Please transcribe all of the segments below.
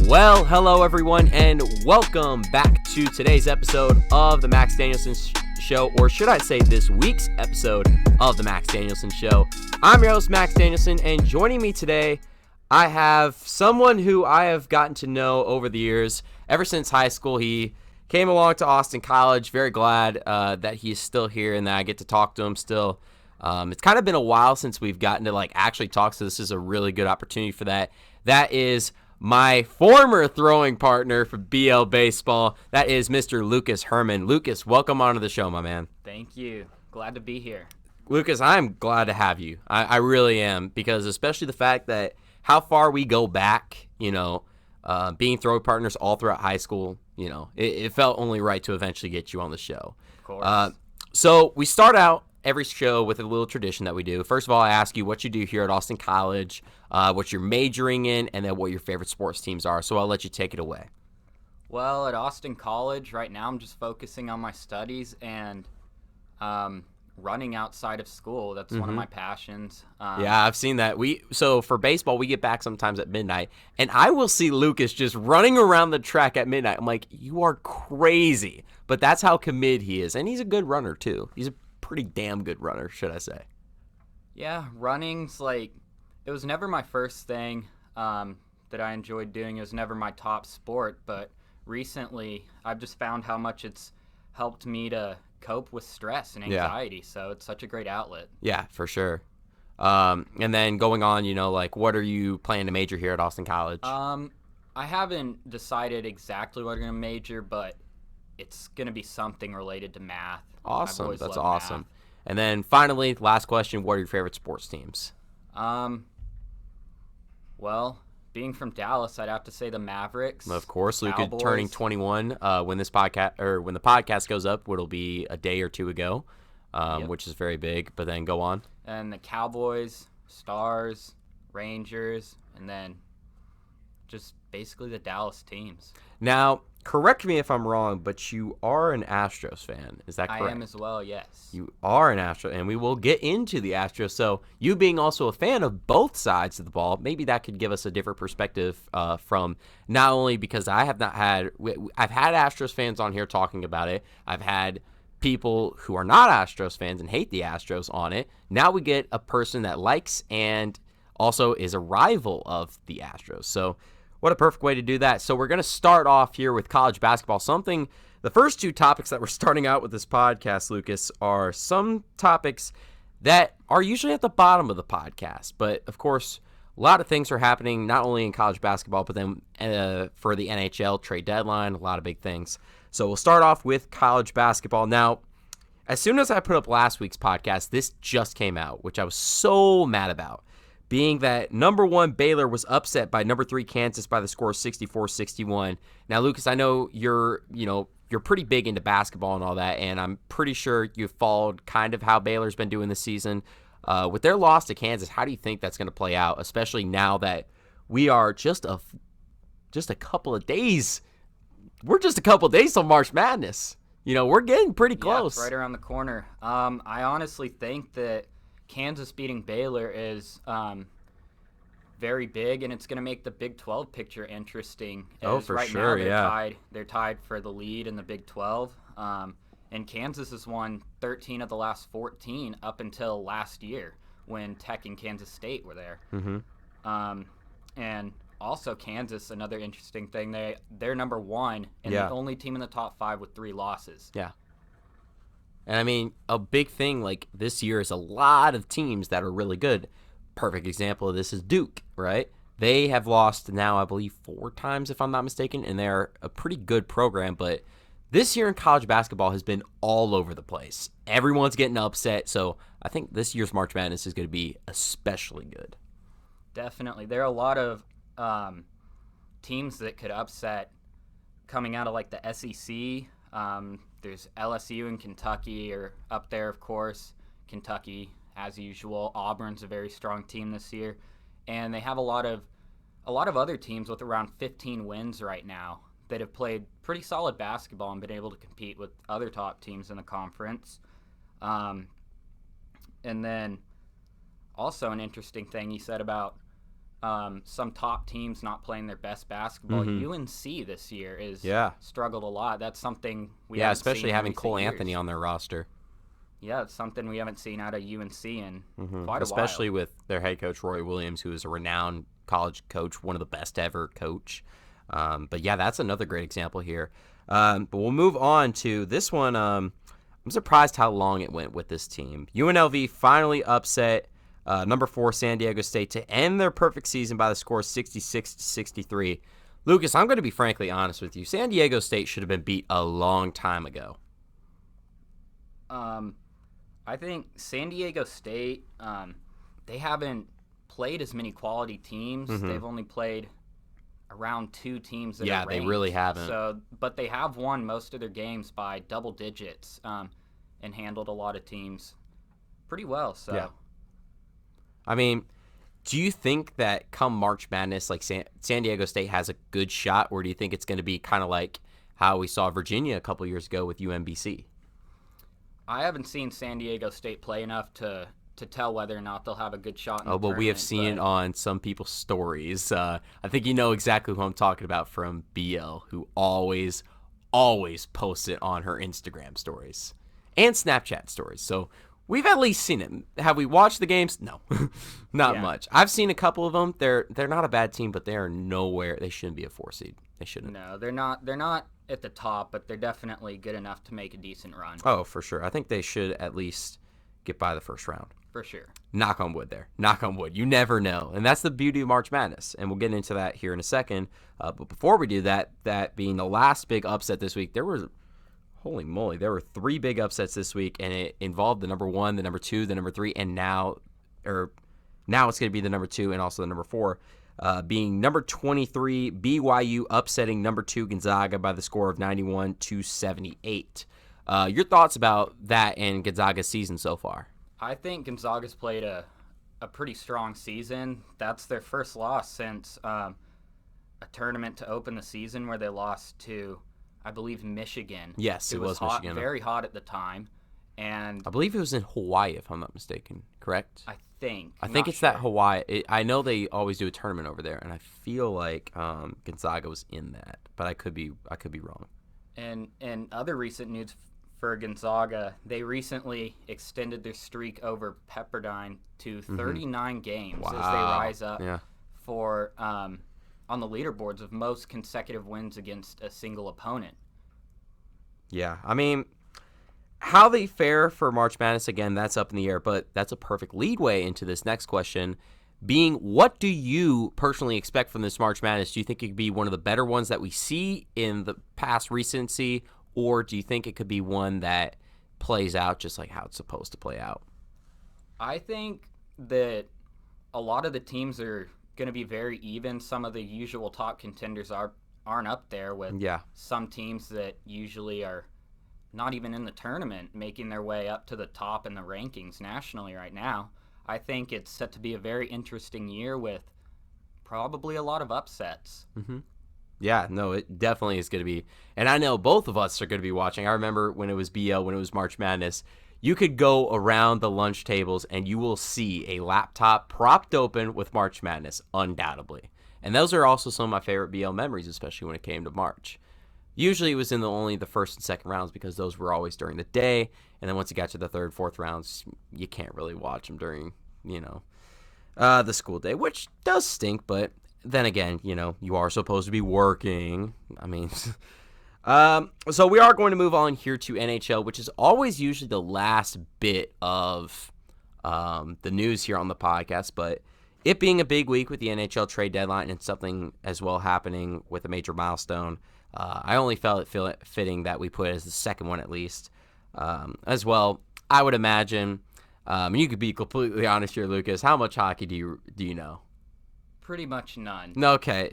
Well, hello everyone, and welcome back to today's episode of the Max Danielsen Show, or should I say this week's episode of the Max Danielsen Show. I'm your host, Max Danielsen, and joining me today, I have someone who I have gotten to know over the years. Ever since high school, he came along to Austin College. Very glad that he's still here and that I get to talk to him still. It's kind of been a while since we've gotten to actually talk, so this is a really good opportunity for that. That is my former throwing partner for BL Baseball. That is Mr. Lucas Herrmann. Lucas, welcome onto the show, my man. Thank you. Glad to be here. Lucas, I'm glad to have you. I really am, because especially the fact that how far we go back, being throwing partners all throughout high school, it felt only right to eventually get you on the show. Of course. So we start out every show with a little tradition that we do. First of all, I ask you what you do here at Austin College, what you're majoring in, and then what your favorite sports teams are. So I'll let you take it away. Well, at Austin College, right now I'm just focusing on my studies and running outside of school. That's one of my passions. Yeah, I've seen that. So for baseball, we get back sometimes at midnight, and I will see Lucas just running around the track at midnight. I'm like, you are crazy. But that's how committed he is, and he's a good runner too. He's a pretty damn good runner, should I say. Yeah, running's it was never my first thing that I enjoyed doing. It was never my top sport, but recently I've just found how much it's helped me to cope with stress and anxiety, so it's such a great outlet. Yeah, for sure. And then going on, what are you planning to major here at Austin College? I haven't decided exactly what I'm going to major, but it's going to be something related to math. Awesome. That's awesome. Math. And then finally, last question, what are your favorite sports teams? Well, being from Dallas, I'd have to say the Mavericks. Of course, Lucas turning 21 when the podcast goes up, it'll be a day or two ago, which is very big, but then go on. And the Cowboys, Stars, Rangers, and then just basically the Dallas teams. Now, correct me if I'm wrong, but you are an Astros fan. Is that correct? I am as well, yes. You are an Astros, and we will get into the Astros. So you being also a fan of both sides of the ball, maybe that could give us a different perspective from not only because I've had Astros fans on here talking about it. I've had people who are not Astros fans and hate the Astros on it. Now we get a person that likes and also is a rival of the Astros. So what a perfect way to do that. So we're going to start off here with college basketball. The first two topics that we're starting out with this podcast, Lucas, are some topics that are usually at the bottom of the podcast. But, of course, a lot of things are happening, not only in college basketball, but then for the NHL trade deadline, a lot of big things. So we'll start off with college basketball. Now, as soon as I put up last week's podcast, this just came out, which I was so mad about. Being that number 1 Baylor was upset by number 3 Kansas by the score of 64-61. Now, Lucas, I know you're pretty big into basketball and all that, and I'm pretty sure you've followed kind of how Baylor's been doing this season. With their loss to Kansas, how do you think that's going to play out, especially now that we are just a couple of days? We're just a couple of days till March Madness. We're getting pretty close. Yeah, it's right around the corner. I honestly think that Kansas beating Baylor is very big, and it's going to make the Big 12 picture interesting. For right sure, now they're tied for the lead in the Big 12, and Kansas has won 13 of the last 14 up until last year when Tech and Kansas State were there. Mm-hmm. And also Kansas, another interesting thing, they're number 1 and the only team in the top 5 with 3 losses. Yeah. And I mean, a big thing this year is a lot of teams that are really good. Perfect example of this is Duke, right? They have lost now, I believe, 4 times, if I'm not mistaken, and they're a pretty good program. But this year in college basketball has been all over the place. Everyone's getting upset, so I think this year's March Madness is going to be especially good. Definitely. There are a lot of teams that could upset coming out of the SEC. There's LSU and Kentucky are up there, of course. Kentucky, as usual. Auburn's a very strong team this year. And they have a lot of other teams with around 15 wins right now that have played pretty solid basketball and been able to compete with other top teams in the conference. And then also an interesting thing you said about some top teams not playing their best basketball. UNC this year is struggled a lot. That's something we haven't especially seen having in Cole recent Anthony years. on their roster. Yeah, it's something we haven't seen out of UNC in quite a Especially while. with their head coach, Roy Williams, who is a renowned college coach, one of the best ever coach. But yeah, that's another great example here. But we'll move on to this one. I'm surprised how long it went with this team. UNLV finally upset number 4 San Diego State to end their perfect season by the score 66-63. Lucas, I'm going to be frankly honest with you. San Diego State should have been beat a long time ago. I think San Diego State, they haven't played as many quality teams. They've only played around 2 teams that are ranked. They really haven't. So, but they have won most of their games by double digits and handled a lot of teams pretty well. So, yeah. I mean, do you think that come March Madness, like San Diego State has a good shot, or do you think it's going to be kind of like how we saw Virginia a couple years ago with UMBC? I haven't seen San Diego State play enough to tell whether or not they'll have a good shot in the but we have tournament, seen it on some people's stories. I think you know exactly who I'm talking about from BL, who always posts it on her Instagram stories and Snapchat stories. So we've at least seen it. Have we watched the games? No, not much. I've seen a couple of them. They're not a bad team, but they are nowhere. They shouldn't be a 4 seed. They shouldn't. No, they're not. They're not at the top, but they're definitely good enough to make a decent run. Oh, for sure. I think they should at least get by the first round. For sure. Knock on wood there. Knock on wood. You never know. And that's the beauty of March Madness. And we'll get into that here in a second. But before we do that, that being the last big upset this week, there were 3 big upsets this week, and it involved the number 1, the number 2, the number 3, and now it's going to be the number 2 and also the number 4. Being number 23, BYU upsetting number 2 Gonzaga by the score of 91-78. Your thoughts about that and Gonzaga's season so far? I think Gonzaga's played a pretty strong season. That's their first loss since a tournament to open the season where they lost to, I believe, Michigan. Yes, it was hot, Michigan. Very hot at the time. And I believe it was in Hawaii, if I'm not mistaken. Correct? I think it's sure. that Hawaii. I know they always do a tournament over there, and I feel like Gonzaga was in that, but I could be wrong. And other recent news for Gonzaga, they recently extended their streak over Pepperdine to 39 games as they rise up for on the leaderboards of most consecutive wins against a single opponent. Yeah, I mean, how they fare for March Madness, again, that's up in the air, but that's a perfect leadway into this next question, being what do you personally expect from this March Madness? Do you think it could be one of the better ones that we see in the past recency, or do you think it could be one that plays out just like how it's supposed to play out? I think that a lot of the teams are going to be very even. Some of the usual top contenders aren't up there with some teams that usually are not even in the tournament making their way up to the top in the rankings nationally right now. I think it's set to be a very interesting year with probably a lot of upsets. Yeah, no, it definitely is going to be. And I know both of us are going to be watching. I remember when it was BL, when it was March Madness, you could go around the lunch tables and you will see a laptop propped open with March Madness, undoubtedly. And those are also some of my favorite BL memories, especially when it came to March. Usually it was in only the first and second rounds because those were always during the day. And then once you got to the third, fourth rounds, you can't really watch them during, the school day, which does stink. But then again, you are supposed to be working. I mean, so we are going to move on here to NHL, which is always usually the last bit of the news here on the podcast. But it being a big week with the NHL trade deadline and something as well happening with a major milestone, I only felt it fitting that we put it as the second one at least. As well, I would imagine, and you could be completely honest here, Lucas, how much hockey do you know? Pretty much none. Okay.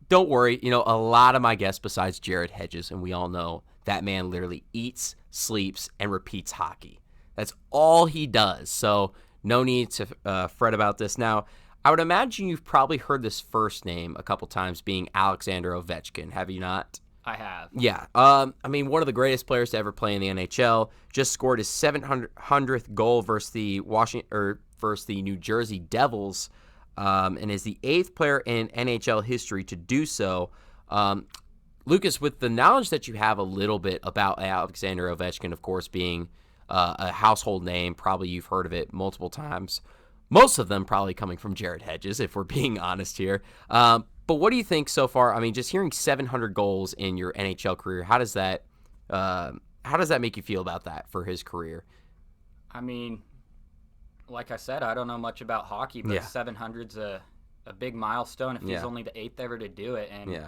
Don't worry. A lot of my guests besides Jared Hedges, and we all know that man literally eats, sleeps, and repeats hockey. That's all he does. So no need to fret about this. Now, I would imagine you've probably heard this first name a couple times, being Alexander Ovechkin. Have you not? I have. Yeah. One of the greatest players to ever play in the NHL. Just scored his 700th goal versus the New Jersey Devils and is the 8th player in NHL history to do so. Lucas, with the knowledge that you have a little bit about Alexander Ovechkin, of course, being a household name, probably you've heard of it multiple times. Most of them probably coming from Jared Hedges, if we're being honest here. But what do you think so far? I mean, just hearing 700 goals in your NHL career, how does that make you feel about that for his career? I mean, like I said, I don't know much about hockey, but 700's a big milestone if he's only the 8th ever to do it. And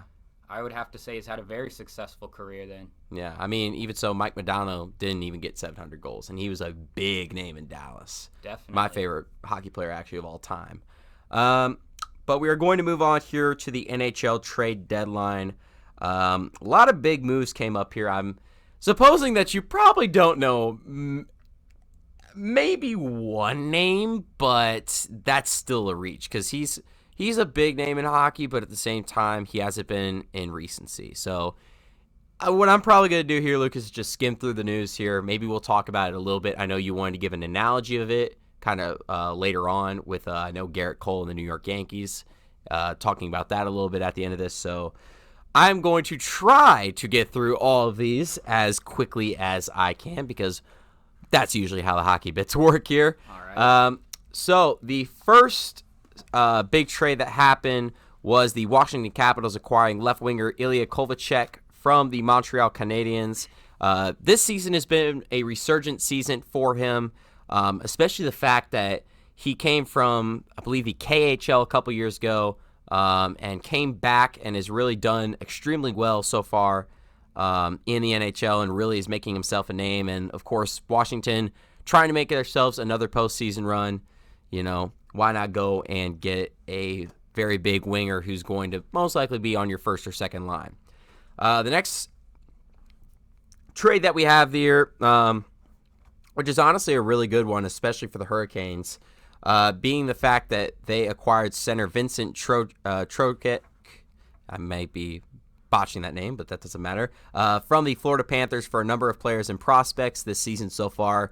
I would have to say he's had a very successful career then. Yeah, I mean, even so, Mike Modano didn't even get 700 goals, and he was a big name in Dallas. Definitely. My favorite hockey player, actually, of all time. But we are going to move on here to the NHL trade deadline. A lot of big moves came up here. I'm supposing that you probably don't know maybe one name, but that's still a reach because he's a big name in hockey, but at the same time, he hasn't been in recency. So what I'm probably going to do here, Lucas, is just skim through the news here. Maybe we'll talk about it a little bit. I know you wanted to give an analogy of it kind of later on with, I know, Garrett Cole and the New York Yankees, talking about that a little bit at the end of this. So I'm going to try to get through all of these as quickly as I can because that's usually how the hockey bits work here. All right. So the first big trade that happened was the Washington Capitals acquiring left winger Ilya Kovalchuk from the Montreal Canadiens. This season has been a resurgent season for him, especially the fact that he came from, I believe, the KHL a couple years ago and came back and has really done extremely well so far in the NHL and really is making himself a name. And, of course, Washington trying to make themselves another postseason run. You know, why not go and get a very big winger who's going to most likely be on your first or second line? The next trade that we have here, which is honestly a really good one, especially for the Hurricanes, being the fact that they acquired center Vincent Trocheck. I may be botching that name, but that doesn't matter. From the Florida Panthers for a number of players and prospects this season so far.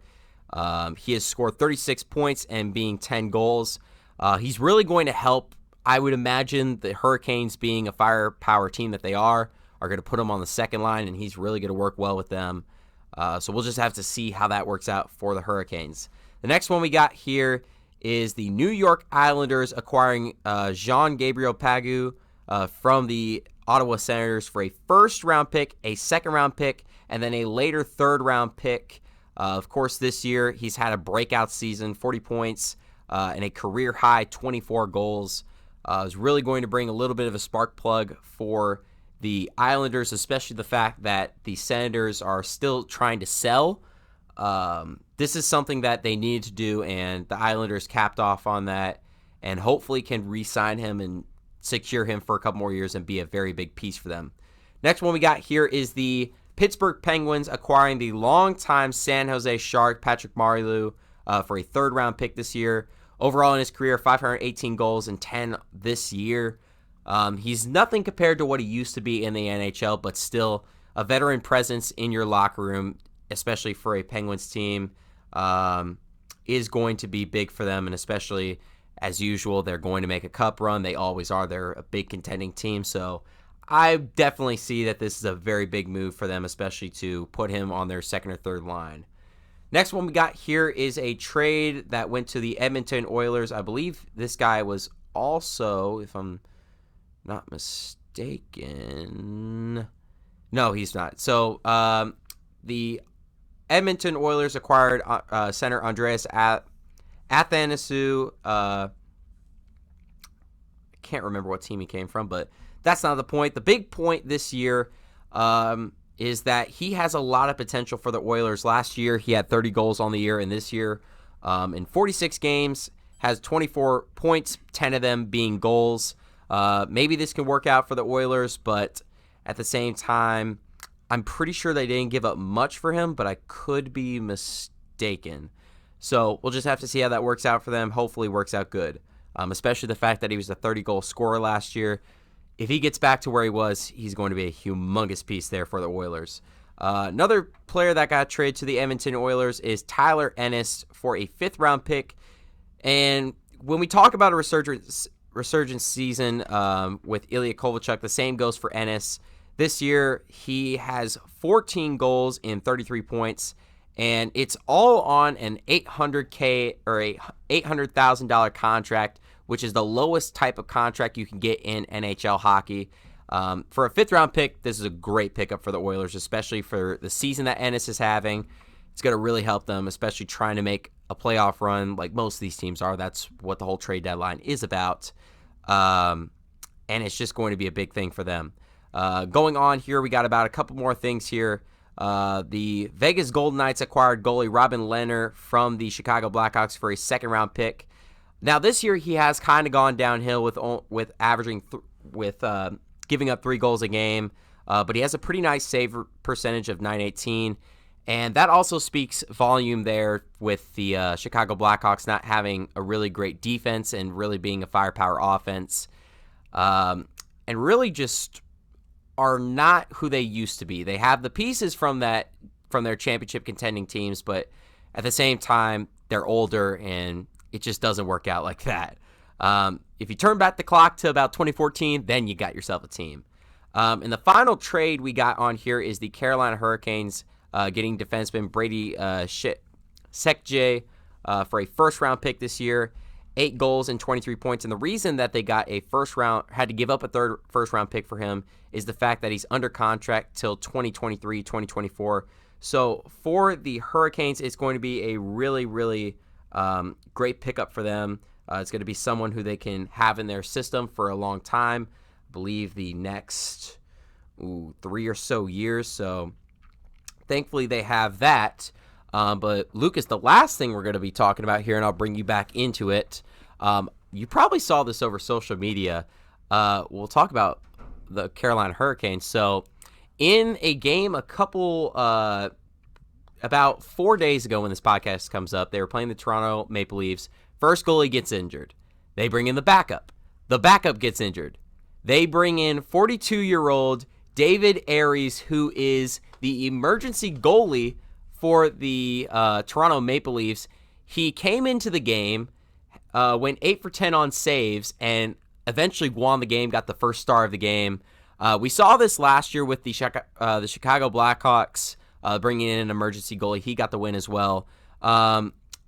He has scored 36 points and being 10 goals. He's really going to help, I would imagine, the Hurricanes being a firepower team that they are going to put him on the second line, and he's really going to work well with them. So we'll just have to see how that works out for the Hurricanes. The next one we got here is the New York Islanders acquiring Jean-Gabriel Pageau from the Ottawa Senators for a first-round pick, a second-round pick, and then a later third-round pick. Of course, this year he's had a breakout season, 40 points and a career-high 24 goals. Is really going to bring a little bit of a spark plug for the Islanders, especially the fact that the Senators are still trying to sell. This is something that they need to do, and the Islanders capped off on that and hopefully can re-sign him and secure him for a couple more years and be a very big piece for them. Next one we got here is the Pittsburgh Penguins acquiring the longtime San Jose Shark Patrick Marleau for a third-round pick this year. Overall in his career, 518 goals and 10 this year. He's nothing compared to what he used to be in the NHL, but still a veteran presence in your locker room, especially for a Penguins team, is going to be big for them. And especially, as usual, they're going to make a cup run. They always are. They're a big contending team. So I definitely see that this is a very big move for them, especially to put him on their second or third line. Next one we got here is a trade that went to the Edmonton Oilers. I believe this guy was also, if I'm not mistaken, no, he's not. So the Edmonton Oilers acquired center Andreas Athanasiou. I can't remember what team he came from, but that's not the point. The big point this year is that he has a lot of potential for the Oilers. Last year, he had 30 goals on the year, and this year, in 46 games, has 24 points, 10 of them being goals. Maybe this can work out for the Oilers, but at the same time, I'm pretty sure they didn't give up much for him, but I could be mistaken. So we'll just have to see how that works out for them. Hopefully works out good, especially the fact that he was a 30-goal scorer last year. If he gets back to where he was, he's going to be a humongous piece there for the Oilers. Another player that got traded to the Edmonton Oilers is Tyler Ennis for a fifth-round pick. And when we talk about a resurgence season with Ilya Kovalchuk, the same goes for Ennis. This year, he has 14 goals in 33 points, and it's all on an $800K or a $800,000 contract, which is the lowest type of contract you can get in NHL hockey. For a fifth-round pick, this is a great pickup for the Oilers, especially for the season that Ennis is having. It's going to really help them, especially trying to make a playoff run like most of these teams are. That's what the whole trade deadline is about. And it's just going to be a big thing for them. Going on here, we got about a couple more things here. The Vegas Golden Knights acquired goalie Robin Lehner from the Chicago Blackhawks for a second-round pick. Now, this year he has kind of gone downhill with averaging giving up 3 goals a game, but he has a pretty nice save percentage of .918. And that also speaks volume there with the Chicago Blackhawks not having a really great defense and really being a firepower offense. And really just are not who they used to be. They have the pieces from their championship contending teams, but at the same time, they're older and it just doesn't work out like that. If you turn back the clock to about 2014, then you got yourself a team. And the final trade we got on here is the Carolina Hurricanes getting defenseman Brady Sekje for a first-round pick this year, 8 goals and 23 points. And the reason that they got had to give up a first-round pick for him is the fact that he's under contract till 2023, 2024. So for the Hurricanes, it's going to be a really, really great pickup for them. It's going to be someone who they can have in their system for a long time. I believe the next 3 or so years. So thankfully, they have that. But, Lucas, the last thing we're going to be talking about here, and I'll bring you back into it, you probably saw this over social media. We'll talk about the Carolina Hurricanes. So, in a game about 4 days ago when this podcast comes up, they were playing the Toronto Maple Leafs. First goalie gets injured. They bring in the backup. The backup gets injured. They bring in 42-year-old David Aries, who is the emergency goalie for the Toronto Maple Leafs. He came into the game, went 8 for 10 on saves, and eventually won the game, got the first star of the game. We saw this last year with the Chicago Blackhawks bringing in an emergency goalie. He got the win as well.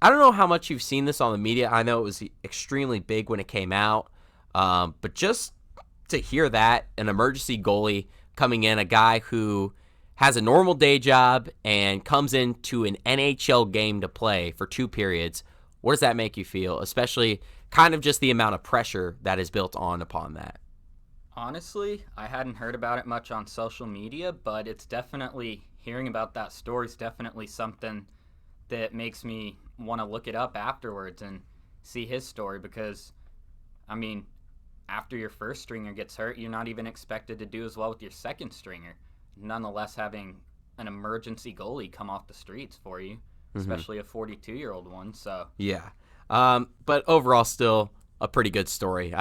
I don't know how much you've seen this on the media. I know it was extremely big when it came out, but just to hear that, an emergency goalie coming in, a guy who has a normal day job and comes into an NHL game to play for 2 periods, what does that make you feel? Especially kind of just the amount of pressure that is built upon that. Honestly, I hadn't heard about it much on social media, but it's definitely, hearing about that story is definitely something that makes me want to look it up afterwards and see his story, because, I mean, after your first stringer gets hurt, you're not even expected to do as well with your second stringer. Nonetheless, having an emergency goalie come off the streets for you, especially a 42-year-old one. So yeah, but overall, still a pretty good story.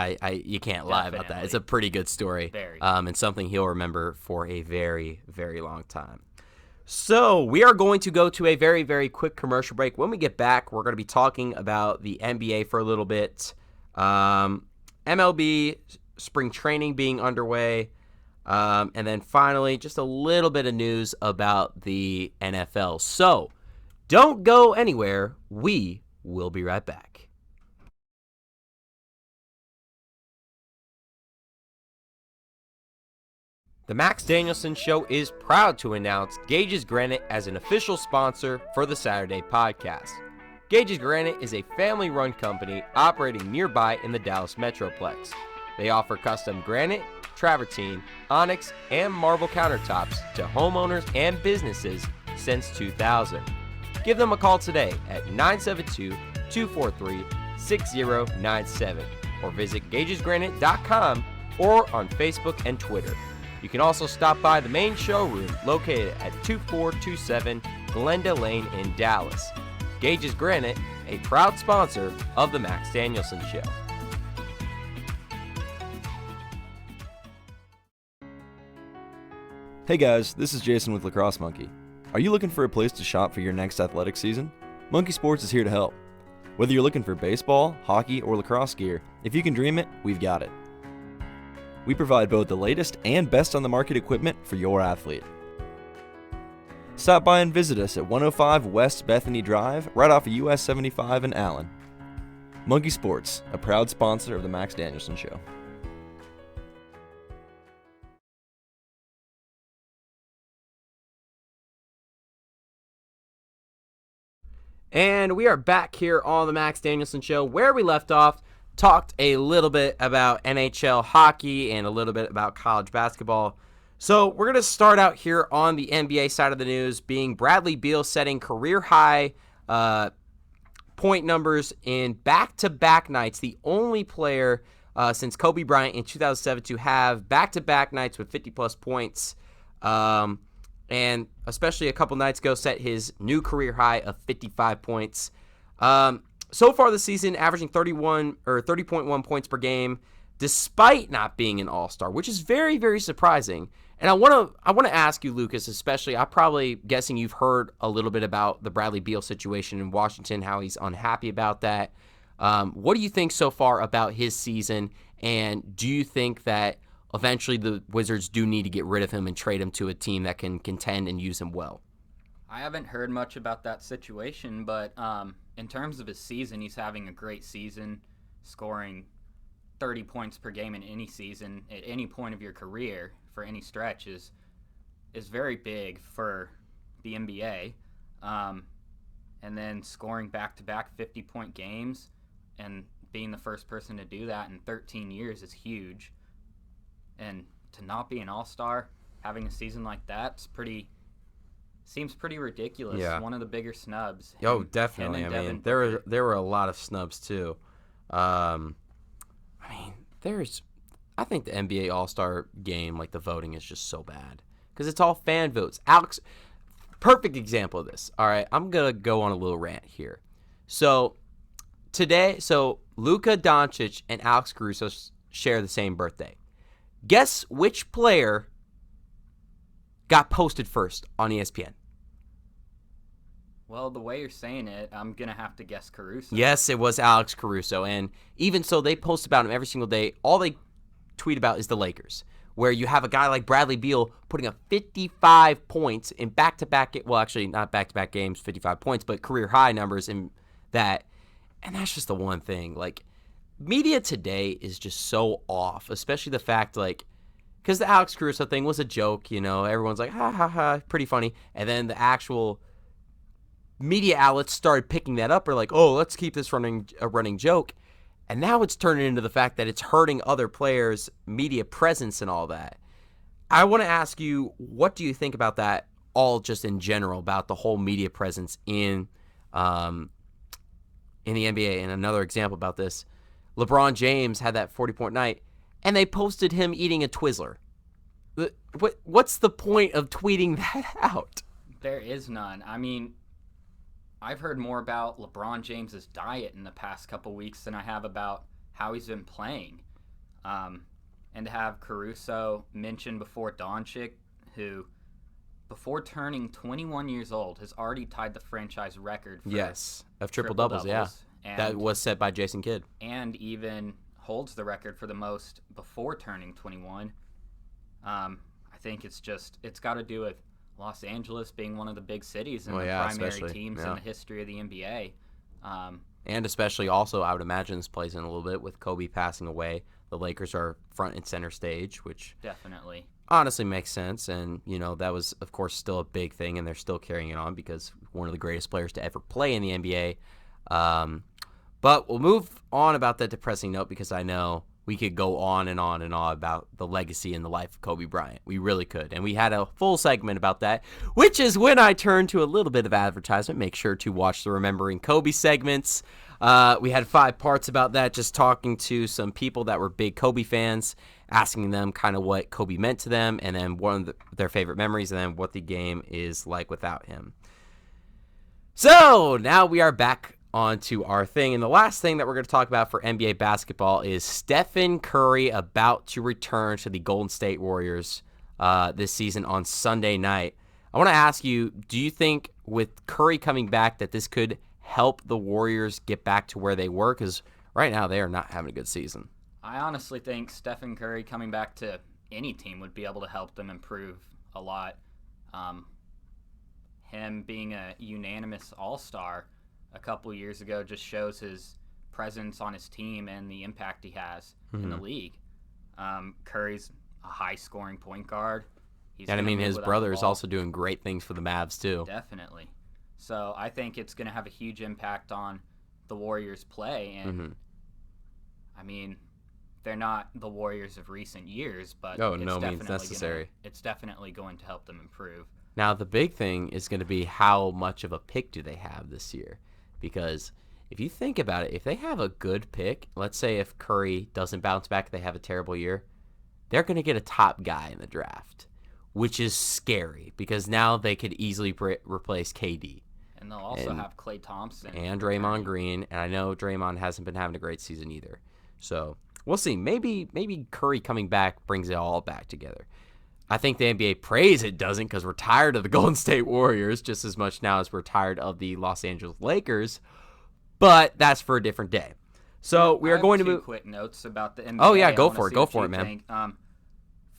You can't lie about that. It's a pretty good story, and something he'll remember for a very, very long time. So we are going to go to a very, very quick commercial break. When we get back, we're going to be talking about the NBA for a little bit. MLB Spring Training being underway. And then finally, just a little bit of news about the NFL. So don't go anywhere. We will be right back. The Max Danielsen Show is proud to announce Gage's Granite as an official sponsor for the Saturday podcast. Gage's Granite is a family-run company operating nearby in the Dallas Metroplex. They offer custom granite, travertine, onyx, and marble countertops to homeowners and businesses since 2000. Give them a call today at 972-243-6097 or visit gagesgranite.com or on Facebook and Twitter. You can also stop by the main showroom located at 2427 Glenda Lane in Dallas. Gage's Granite, a proud sponsor of the Max Danielsen Show. Hey guys, this is Jason with Lacrosse Monkey. Are you looking for a place to shop for your next athletic season? Monkey Sports is here to help. Whether you're looking for baseball, hockey, or lacrosse gear, if you can dream it, we've got it. We provide both the latest and best on the market equipment for your athlete. Stop by and visit us at 105 West Bethany Drive, right off of US 75 in Allen. Monkey Sports, a proud sponsor of the Max Danielsen Show. And we are back here on the Max Danielsen Show, where we left off. Talked a little bit about NHL hockey and a little bit about college basketball. So we're going to start out here on the NBA side of the news, being Bradley Beal setting career-high point numbers in back-to-back nights. The only player since Kobe Bryant in 2007 to have back-to-back nights with 50-plus points. And especially a couple nights ago, set his new career high of 55 points. So far this season, averaging 30.1 points per game, despite not being an all-star, which is very, very surprising. And I want to ask you, Lucas, especially, I'm probably guessing you've heard a little bit about the Bradley Beal situation in Washington, how he's unhappy about that. What do you think so far about his season? And do you think that eventually the Wizards do need to get rid of him and trade him to a team that can contend and use him well? I haven't heard much about that situation, but in terms of his season, he's having a great season, scoring 30 points per game in any season at any point of your career for any stretch is very big for the NBA. And then scoring back-to-back 50-point games and being the first person to do that in 13 years is huge. And to not be an all-star, having a season like that seems pretty ridiculous. Yeah. One of the bigger snubs. Oh, definitely. I mean, there were a lot of snubs too. I think the NBA All-Star game, like the voting, is just so bad because it's all fan votes. Alex, perfect example of this. All right, I'm gonna go on a little rant here. So Luka Doncic and Alex Caruso share the same birthday. Guess which player got posted first on ESPN? Well, the way you're saying it, I'm going to have to guess Caruso. Yes, it was Alex Caruso. And even so, they post about him every single day. All they tweet about is the Lakers, where you have a guy like Bradley Beal putting up 55 points in back-to-back, well, actually not back-to-back games, 55 points, but career-high numbers in that. And that's just the one thing. Like, media today is just so off, especially the fact, like, because the Alex Caruso thing was a joke, everyone's like, ha, ha, ha, pretty funny. And then the actual media outlets started picking that up. Or like, oh, let's keep this a running joke. And now it's turning into the fact that it's hurting other players' media presence and all that. I want to ask you, what do you think about that all just in general, about the whole media presence in the NBA? And another example about this, LeBron James had that 40-point night, and they posted him eating a Twizzler. What's the point of tweeting that out? There is none. I mean, I've heard more about LeBron James's diet in the past couple weeks than I have about how he's been playing. And to have Caruso mentioned before Doncic, who, before turning 21 years old, has already tied the franchise record for of triple-doubles, yeah. That was set by Jason Kidd. And even holds the record for the most before turning 21. I think it's got to do with Los Angeles being one of the big cities and the primary teams in the history of the NBA. And especially also, I would imagine this plays in a little bit with Kobe passing away. The Lakers are front and center stage, which definitely honestly makes sense. And, that was, of course, still a big thing, and they're still carrying it on because one of the greatest players to ever play in the NBA. But we'll move on about that depressing note because I know we could go on and on and on about the legacy and the life of Kobe Bryant. We really could. And we had a full segment about that, which is when I turn to a little bit of advertisement. Make sure to watch the Remembering Kobe segments. We had 5 parts about that, just talking to some people that were big Kobe fans, asking them kind of what Kobe meant to them, and then one of their favorite memories, and then what the game is like without him. So now we are back onto our thing. And the last thing that we're going to talk about for NBA basketball is Stephen Curry about to return to the Golden State Warriors this season on Sunday night. I want to ask you, do you think with Curry coming back that this could help the Warriors get back to where they were? Because right now they are not having a good season. I honestly think Stephen Curry coming back to any team would be able to help them improve a lot. Him being a unanimous All-Star a couple years ago just shows his presence on his team and the impact he has in the league. Curry's a high-scoring point guard. And I mean, his brother is also doing great things for the Mavs too. Definitely. So I think it's going to have a huge impact on the Warriors' play. And I mean, they're not the Warriors of recent years, but no means necessary. It's definitely going to help them improve. Now, the big thing is going to be how much of a pick do they have this year? Because if you think about it, if they have a good pick, let's say if Curry doesn't bounce back, they have a terrible year, they're going to get a top guy in the draft, which is scary because now they could easily replace KD. And they'll also have Klay Thompson. And Draymond Green. And I know Draymond hasn't been having a great season either. So we'll see. Maybe Curry coming back brings it all back together. I think the NBA prays it doesn't because we're tired of the Golden State Warriors just as much now as we're tired of the Los Angeles Lakers. But that's for a different day. So we are going to move. Quick notes about the NBA. Oh yeah, go for it, man.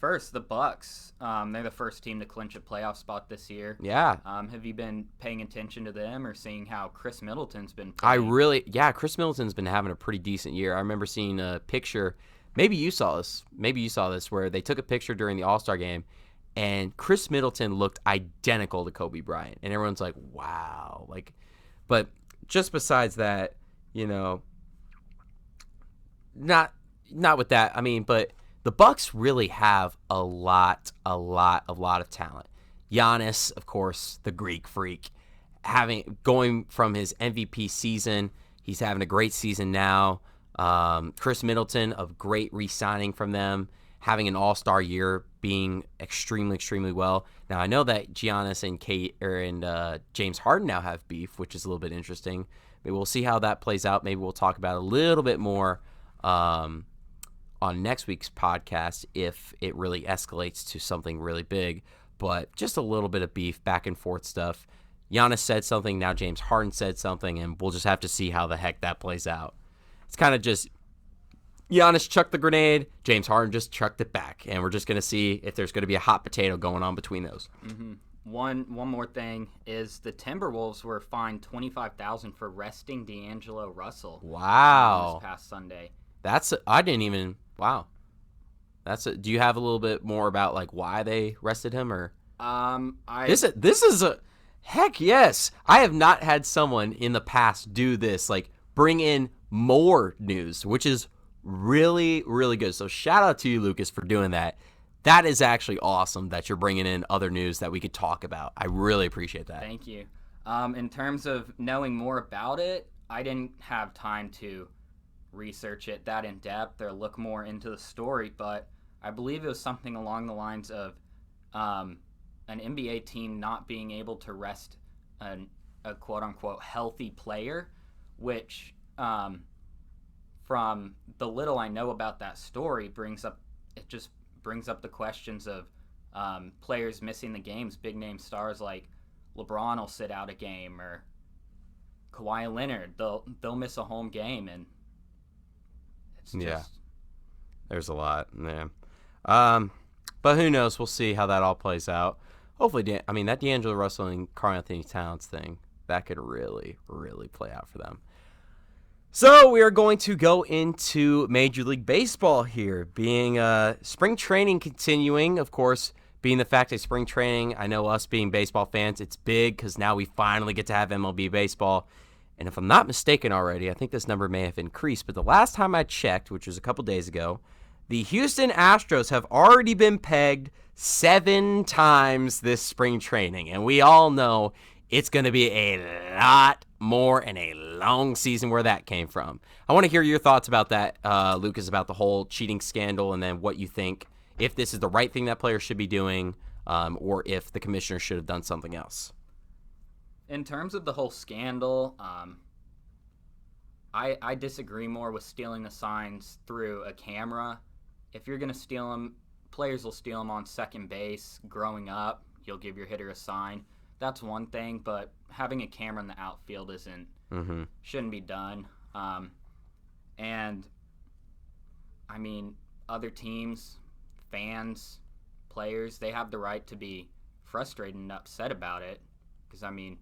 First, the Bucks. They're the first team to clinch a playoff spot this year. Yeah. Have you been paying attention to them or seeing how Chris Middleton's been playing? Chris Middleton's been having a pretty decent year. I remember seeing a picture. Maybe you saw this where they took a picture during the All-Star game, and Chris Middleton looked identical to Kobe Bryant, and everyone's like, "Wow!" But just besides that, not with that. I mean, but the Bucks really have a lot of talent. Giannis, of course, the Greek freak, going from his MVP season, he's having a great season now. Chris Middleton, of great re-signing from them, having an all-star year, being extremely well. Now, I know that Giannis and James Harden now have beef, which is a little bit interesting. Maybe we'll see how that plays out. Maybe we'll talk about it a little bit more on next week's podcast if it really escalates to something really big. But just a little bit of beef, back and forth stuff. Giannis said something, now James Harden said something, and we'll just have to see how the heck that plays out. It's kind of just Giannis chucked the grenade, James Harden just chucked it back, and we're just going to see if there's going to be a hot potato going on between those. Mm-hmm. One more thing is the Timberwolves were fined $25,000 for resting D'Angelo Russell. Wow. This past Sunday. Wow. Do you have a little bit more about why they rested him or? This is a heck yes. I have not had someone in the past do this, bring in more news, which is really, really good. So shout out to you, Lucas, for doing that. That is actually awesome that you're bringing in other news that we could talk about. I really appreciate that. Thank you. In terms of knowing more about it, I didn't have time to research it that in depth or look more into the story, but I believe it was something along the lines of an NBA team not being able to rest a quote-unquote healthy player, which from the little I know about that story brings up the questions of players missing the games. Big name stars like LeBron will sit out a game, or Kawhi Leonard, they'll miss a home game, and it's just there's a lot. Yeah. But who knows? We'll see how that all plays out. Hopefully, that D'Angelo Russell and Karl-Anthony Towns thing, that could really, really play out for them. So we are going to go into Major League Baseball here, being spring training continuing, of course, being the fact that spring training, I know us being baseball fans, it's big because now we finally get to have MLB baseball. And if I'm not mistaken already, I think this number may have increased, but the last time I checked, which was a couple days ago, the Houston Astros have already been pegged 7 times this spring training. And we all know it's going to be a lot more and a long season where that came from. I want to hear your thoughts about that, Lucas, about the whole cheating scandal, and then what you think, if this is the right thing that players should be doing, or if the commissioner should have done something else. In terms of the whole scandal, I disagree more with stealing the signs through a camera. If you're going to steal them, players will steal them on second base. Growing up, you'll give your hitter a sign. that's one thing, but having a camera in the outfield shouldn't be done. And I mean, other teams, fans, players, they have the right to be frustrated and upset about it, because I mean,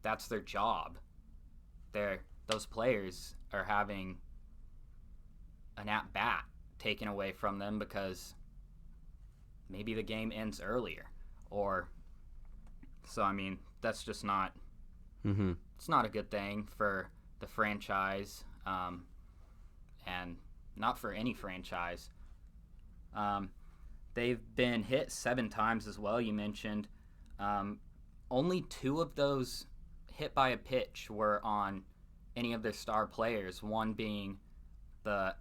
that's their job. Those players are having an at bat taken away from them because maybe the game ends earlier, so I mean, that's just not it's not a good thing for the franchise, and not for any franchise. They've been hit 7 times as well, you mentioned. Only 2 of those hit by a pitch were on any of their star players, one being the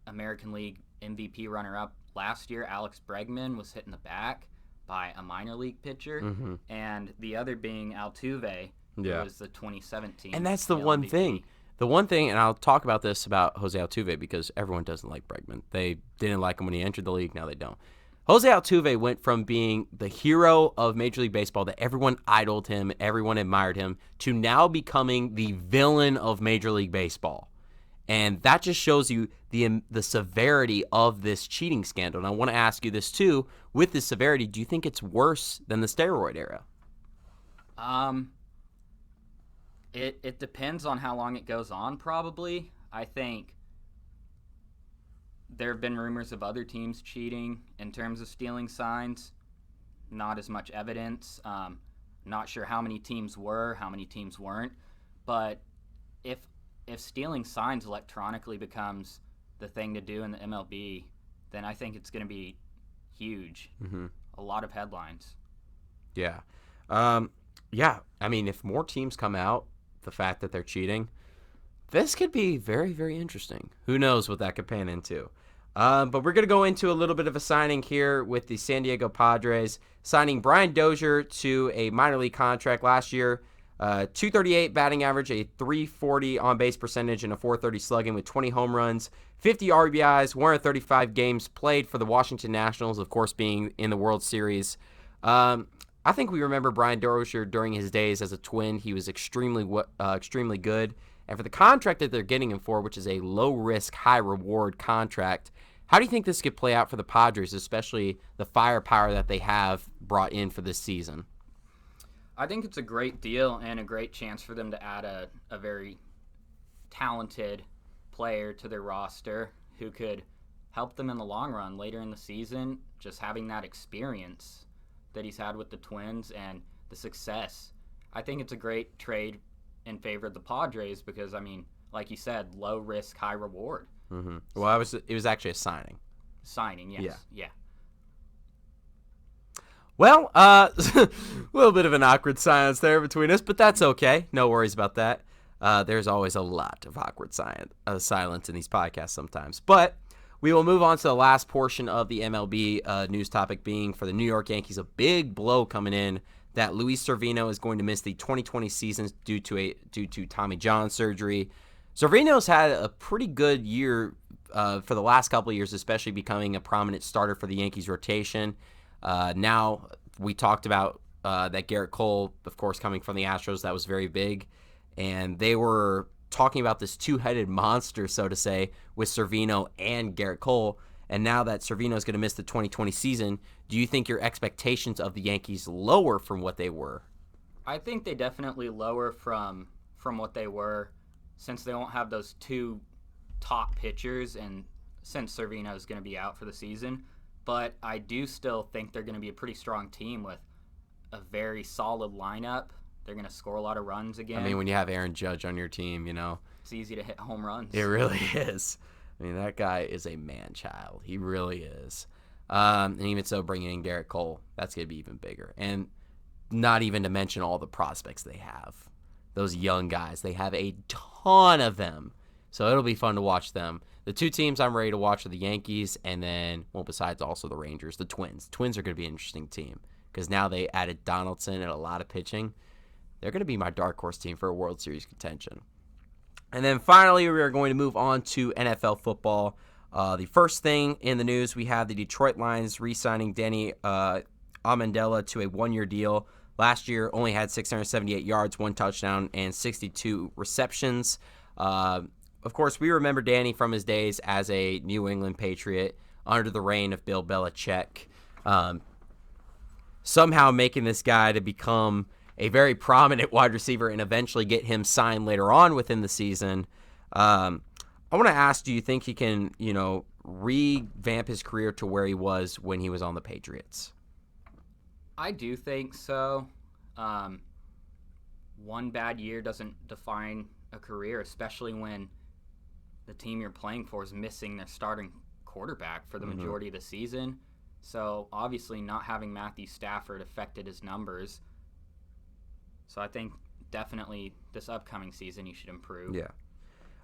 American League MVP runner-up last year, Alex Bregman, was hit in the back by a minor league pitcher, and the other being Altuve, who was the 2017. And that's the one MVP. thing. The one thing, and I'll talk about this about Jose Altuve because everyone doesn't like Bregman. They didn't like him when he entered the league. Now they don't. Jose Altuve went from being the hero of Major League Baseball, that everyone idoled him, everyone admired him, to now becoming the villain of Major League Baseball. And that just shows you the severity of this cheating scandal. And I want to ask you this too. With the severity, do you think it's worse than the steroid era? It depends on how long it goes on, probably. I think there have been rumors of other teams cheating in terms of stealing signs. Not as much evidence. Not sure how many teams were, how many teams weren't. But if stealing signs electronically becomes the thing to do in the MLB, then I think it's going to be huge. A lot of headlines. Yeah. Yeah. I mean, if more teams come out, the fact that they're cheating, this could be very, very interesting. Who knows what that could pan into. But we're going to go into a little bit of a signing here with the San Diego Padres, signing Brian Dozier to a minor league contract last year. 238 batting average, a 340 on-base percentage, and a 430 slugging with 20 home runs, 50 RBIs, 135 games played for the Washington Nationals, of course being in the World Series. I think we remember Brian Dozier during his days as a Twin. He was extremely good. And for the contract that they're getting him for, which is a low-risk, high-reward contract, how do you think this could play out for the Padres, especially the firepower that they have brought in for this season? I think it's a great deal and a great chance for them to add a very talented player to their roster who could help them in the long run later in the season, just having that experience that he's had with the Twins and the success. I think it's a great trade in favor of the Padres because, I mean, like you said, low risk, high reward. Well, it was actually a signing. Signing, yes. Yeah. Well, a little bit of an awkward silence there between us, but that's okay. No worries about that. There's always a lot of awkward silence in these podcasts sometimes. But we will move on to the last portion of the MLB news topic, being for the New York Yankees, a big blow coming in that Luis Cervino is going to miss the 2020 season due to Tommy John surgery. Cervino's had a pretty good year for the last couple of years, especially becoming a prominent starter for the Yankees rotation. Now, we talked about that Garrett Cole, of course, coming from the Astros, that was very big. And they were talking about this two-headed monster, so to say, with Cervino and Garrett Cole. And now that Cervino is going to miss the 2020 season, do you think your expectations of the Yankees lower from what they were? I think they definitely lower from what they were, since they won't have those 2 top pitchers, and since Cervino is going to be out for the season. But I do still think they're going to be a pretty strong team with a very solid lineup. They're going to score a lot of runs again. I mean, when you have Aaron Judge on your team, it's easy to hit home runs. It really is. I mean, that guy is a man-child. He really is. And even so, bringing in Garrett Cole, that's going to be even bigger. And not even to mention all the prospects they have. Those young guys, they have a ton of them. So it'll be fun to watch them. The 2 teams I'm ready to watch are the Yankees and then, well, besides also the Rangers, the Twins. Twins are going to be an interesting team because now they added Donaldson and a lot of pitching. They're going to be my dark horse team for a World Series contention. And then finally, we are going to move on to NFL football. The first thing in the news, we have the Detroit Lions re-signing Danny Amendola to a 1-year deal. Last year, only had 678 yards, 1 touchdown, and 62 receptions. Of course, we remember Danny from his days as a New England Patriot under the reign of Bill Belichick. Somehow making this guy to become a very prominent wide receiver and eventually get him signed later on within the season. I want to ask, do you think he can, revamp his career to where he was when he was on the Patriots? I do think so. One bad year doesn't define a career, especially when the team you're playing for is missing their starting quarterback for the majority of the season. So obviously not having Matthew Stafford affected his numbers. So I think definitely this upcoming season he should improve. Yeah.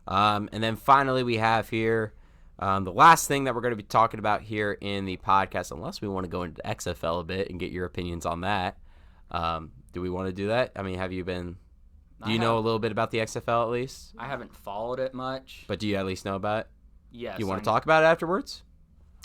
And then finally we have here the last thing that we're going to be talking about here in the podcast, unless we want to go into XFL a bit and get your opinions on that. Do we want to do that? I mean, do you know a little bit about the XFL at least? I haven't followed it much. But do you at least know about it? Yes. You want to talk about it afterwards?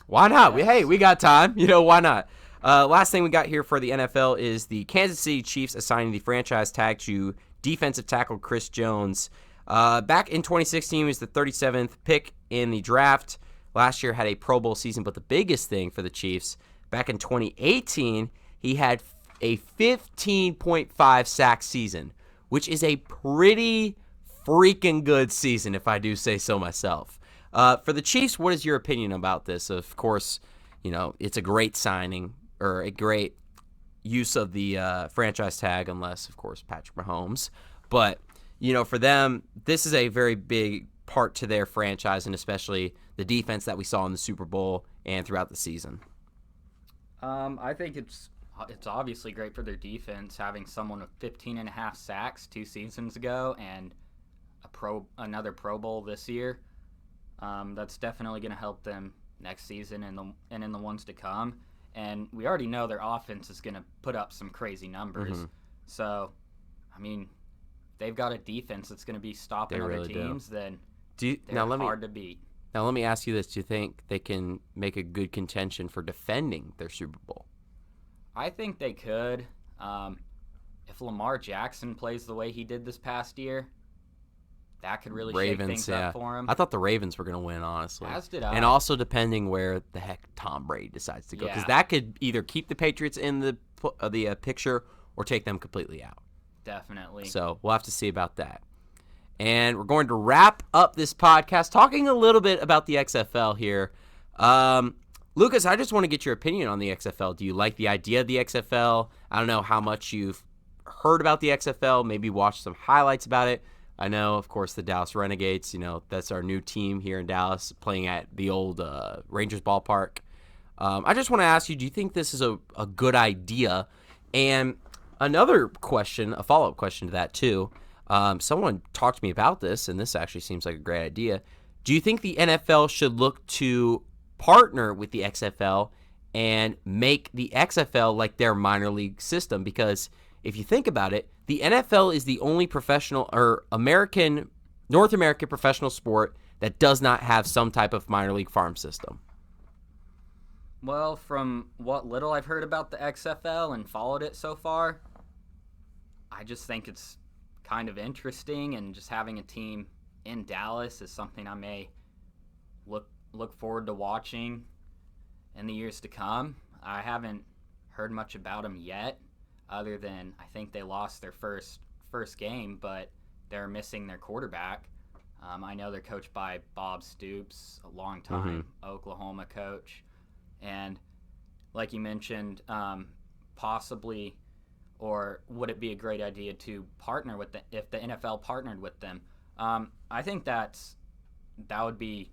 Why not? Yes. We got time. Why not? Last thing we got here for the NFL is the Kansas City Chiefs assigning the franchise tag to defensive tackle Chris Jones. Back in 2016, he was the 37th pick in the draft. Last year had a Pro Bowl season, but the biggest thing for the Chiefs, back in 2018, he had a 15.5 sack season, which is a pretty freaking good season, if I do say so myself. For the Chiefs, what is your opinion about this? Of course, it's a great signing or a great use of the franchise tag, unless, of course, Patrick Mahomes. But, for them, this is a very big part to their franchise, and especially the defense that we saw in the Super Bowl and throughout the season. I think it's obviously great for their defense having someone with 15.5 sacks 2 seasons ago and another Pro Bowl this year. That's definitely going to help them next season and in the ones to come. And we already know their offense is going to put up some crazy numbers. So, I mean, they've got a defense that's going to be stopping other teams, then they're hard to beat. Now, let me ask you this. Do you think they can make a good contention for defending their Super Bowl? I think they could. If Lamar Jackson plays the way he did this past year, that could really shake things up for him. I thought the Ravens were going to win, honestly. As did I. And also depending where the heck Tom Brady decides to go. Because that could either keep the Patriots in the picture or take them completely out. Definitely. So we'll have to see about that. And we're going to wrap up this podcast talking a little bit about the XFL here. Lucas, I just want to get your opinion on the XFL. Do you like the idea of the XFL? I don't know how much you've heard about the XFL, maybe watched some highlights about it. I know, of course, the Dallas Renegades, that's our new team here in Dallas playing at the old Rangers ballpark. I just want to ask you, do you think this is a good idea? And another question, a follow-up question to that too, someone talked to me about this, and this actually seems like a great idea. Do you think the NFL should look to partner with the XFL and make the XFL like their minor league system? Because if you think about it, the NFL is the only professional or North American professional sport that does not have some type of minor league farm system. Well, from what little I've heard about the XFL and followed it so far, I just think it's kind of interesting, and just having a team in Dallas is something I may look forward to watching in the years to come. I haven't heard much about them yet, other than I think they lost their first game, but they're missing their quarterback. I know they're coached by Bob Stoops, a long-time Oklahoma coach. And like you mentioned, possibly, or would it be a great idea to partner with if the NFL partnered with them? I think that would be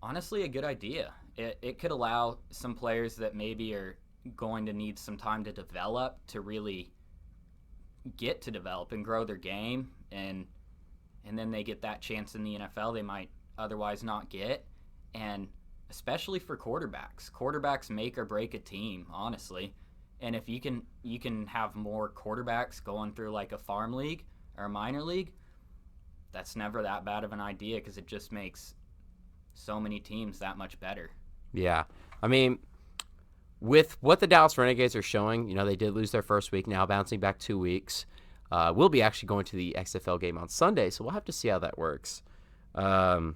honestly a good idea. It could allow some players that maybe are going to need some time to develop to really get to develop and grow their game, and then they get that chance in the NFL they might otherwise not get. And especially for quarterbacks make or break a team, honestly. And if you can have more quarterbacks going through like a farm league or a minor league, that's never that bad of an idea, because it just makes so many teams that much better. Yeah. I mean, with what the Dallas Renegades are showing, they did lose their first week, now bouncing back 2 weeks. We'll be actually going to the XFL game on Sunday, so we'll have to see how that works. But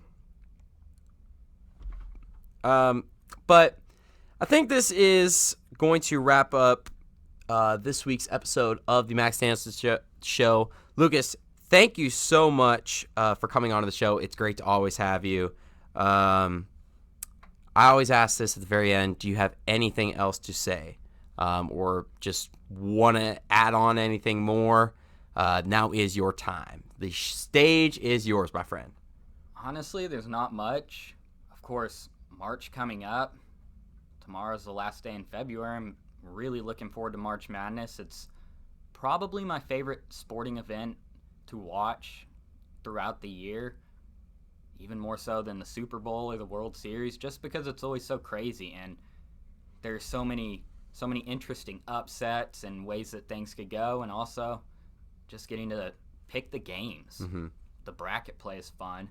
I think this is going to wrap up this week's episode of the Max Danielsen Show. Lucas, thank you so much for coming on to the show. It's great to always have you. I always ask this at the very end. Do you have anything else to say, or just want to add on anything more? Now is your time. The stage is yours, my friend. Honestly, there's not much. Of course, March coming up. Tomorrow's the last day in February. I'm really looking forward to March Madness. It's probably my favorite sporting event to watch throughout the year, even more so than the Super Bowl or the World Series, just because it's always so crazy and there's so many interesting upsets and ways that things could go, and also just getting to pick the games. Mm-hmm. The bracket play is fun.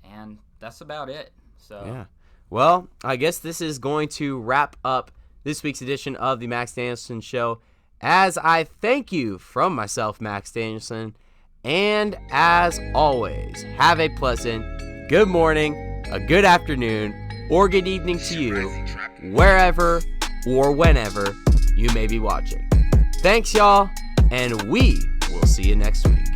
And that's about it. So yeah. Well, I guess this is going to wrap up this week's edition of the Max Danielsen Show. As I thank you from myself, Max Danielsen, and as always, have a pleasant good morning, a good afternoon, or good evening to you, wherever or whenever you may be watching. Thanks, y'all, and we will see you next week.